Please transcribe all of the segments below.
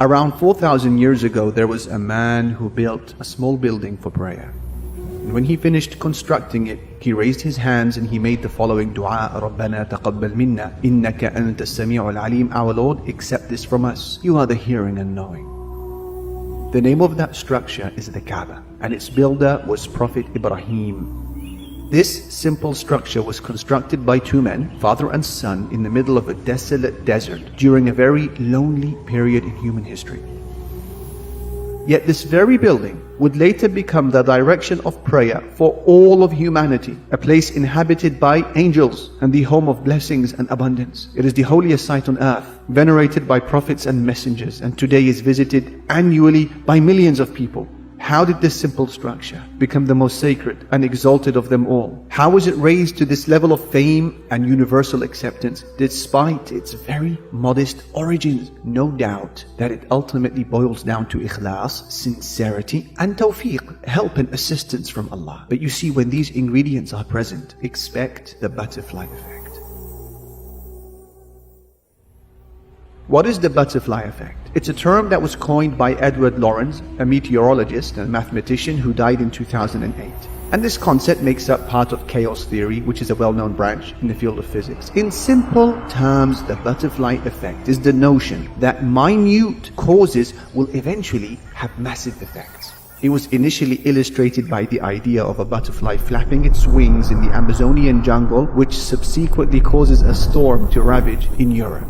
Around 4,000 years ago, there was a man who built a small building for prayer. And when he finished constructing it, he raised his hands and he made the following dua: رَبَّنَا تَقَبَّلْ مِنَّا إِنَّكَ أَنْتَ السَّمِيعُ الْعَلِيمُ. Our Lord, accept this from us. You are the hearing and knowing. The name of that structure is the Kaaba, and its builder was Prophet Ibrahim. This simple structure was constructed by two men, father and son, in the middle of a desolate desert during a very lonely period in human history. Yet this very building would later become the direction of prayer for all of humanity, a place inhabited by angels and the home of blessings and abundance. It is the holiest site on earth, venerated by prophets and messengers, and today is visited annually by millions of people. How did this simple structure become the most sacred and exalted of them all? How was it raised to this level of fame and universal acceptance despite its very modest origins? No doubt that it ultimately boils down to ikhlas, sincerity, and tawfiq, help and assistance from Allah. But you see, when these ingredients are present, expect the butterfly effect. What is the butterfly effect? It's a term that was coined by Edward Lorenz, a meteorologist and mathematician who died in 2008. And this concept makes up part of chaos theory, which is a well-known branch in the field of physics. In simple terms, the butterfly effect is the notion that minute causes will eventually have massive effects. It was initially illustrated by the idea of a butterfly flapping its wings in the Amazonian jungle, which subsequently causes a storm to ravage in Europe.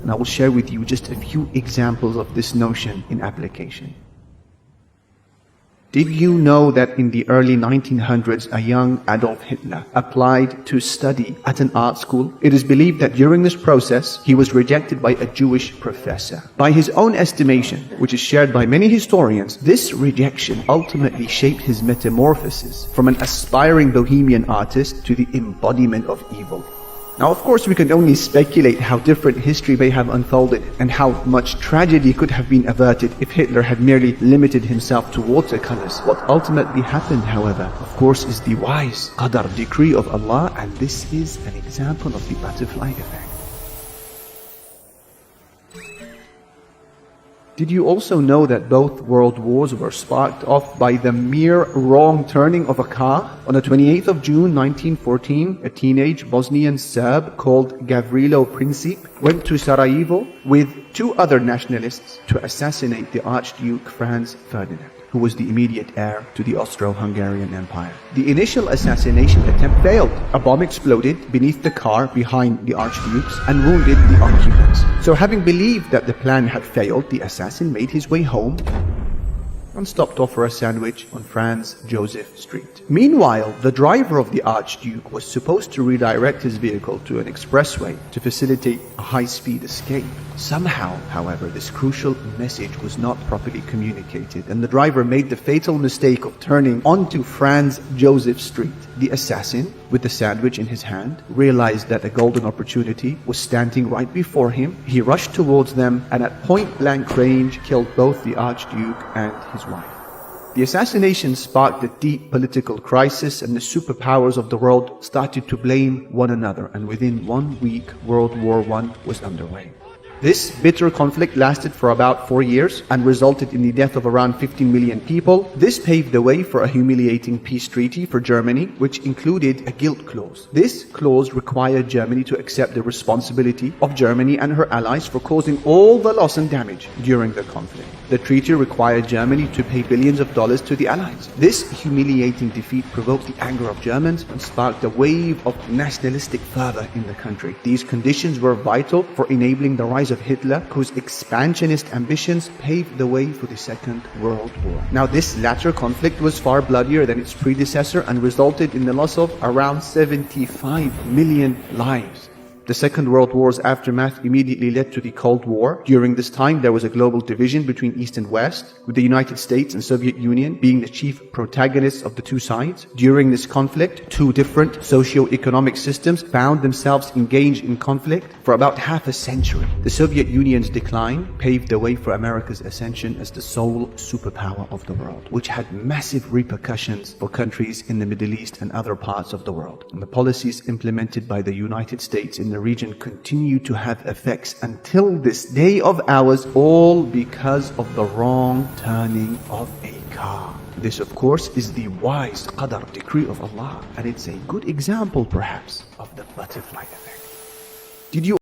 And I will share with you just a few examples of this notion in application. Did you know that in the early 1900s, a young Adolf Hitler applied to study at an art school? It is believed that during this process, he was rejected by a Jewish professor. By his own estimation, which is shared by many historians, this rejection ultimately shaped his metamorphosis from an aspiring bohemian artist to the embodiment of evil. Now, of course, we can only speculate how different history may have unfolded and how much tragedy could have been averted if Hitler had merely limited himself to watercolors. What ultimately happened, however, of course, is the wise qadar, decree of Allah, and this is an example of the butterfly effect. Did you also know that both world wars were sparked off by the mere wrong turning of a car? On the 28th of June 1914, a teenage Bosnian Serb called Gavrilo Princip went to Sarajevo with two other nationalists to assassinate the Archduke Franz Ferdinand, who was the immediate heir to the Austro-Hungarian Empire. The initial assassination attempt failed. A bomb exploded beneath the car behind the archdukes and wounded the occupants. So having believed that the plan had failed, the assassin made his way home and stopped off for a sandwich on Franz Joseph Street. Meanwhile, the driver of the Archduke was supposed to redirect his vehicle to an expressway to facilitate a high-speed escape. Somehow, however, this crucial message was not properly communicated, and the driver made the fatal mistake of turning onto Franz Joseph Street. The assassin, with the sandwich in his hand, realized that a golden opportunity was standing right before him. He rushed towards them and at point-blank range killed both the Archduke and his wife. The assassination sparked a deep political crisis, and the superpowers of the world started to blame one another, and within 1 week, World War I was underway. This bitter conflict lasted for about 4 years and resulted in the death of around 15 million people. This paved the way for a humiliating peace treaty for Germany, which included a guilt clause. This clause required Germany to accept the responsibility of Germany and her allies for causing all the loss and damage during the conflict. The treaty required Germany to pay billions of dollars to the allies. This humiliating defeat provoked the anger of Germans and sparked a wave of nationalistic fervor in the country. These conditions were vital for enabling the rise of Hitler, whose expansionist ambitions paved the way for the Second World War. Now, this latter conflict was far bloodier than its predecessor and resulted in the loss of around 75 million lives. The Second World War's aftermath immediately led to the Cold War. During this time, there was a global division between East and West, with the United States and Soviet Union being the chief protagonists of the two sides. During this conflict, two different socio-economic systems found themselves engaged in conflict for about half a century. The Soviet Union's decline paved the way for America's ascension as the sole superpower of the world, which had massive repercussions for countries in the Middle East and other parts of the world. And the policies implemented by the United States in the the region continue to have effects until this day of ours, all because of the wrong turning of a car. This, of course, is the wise qadar, decree of Allah, and it's a good example, perhaps, of the butterfly effect. Did you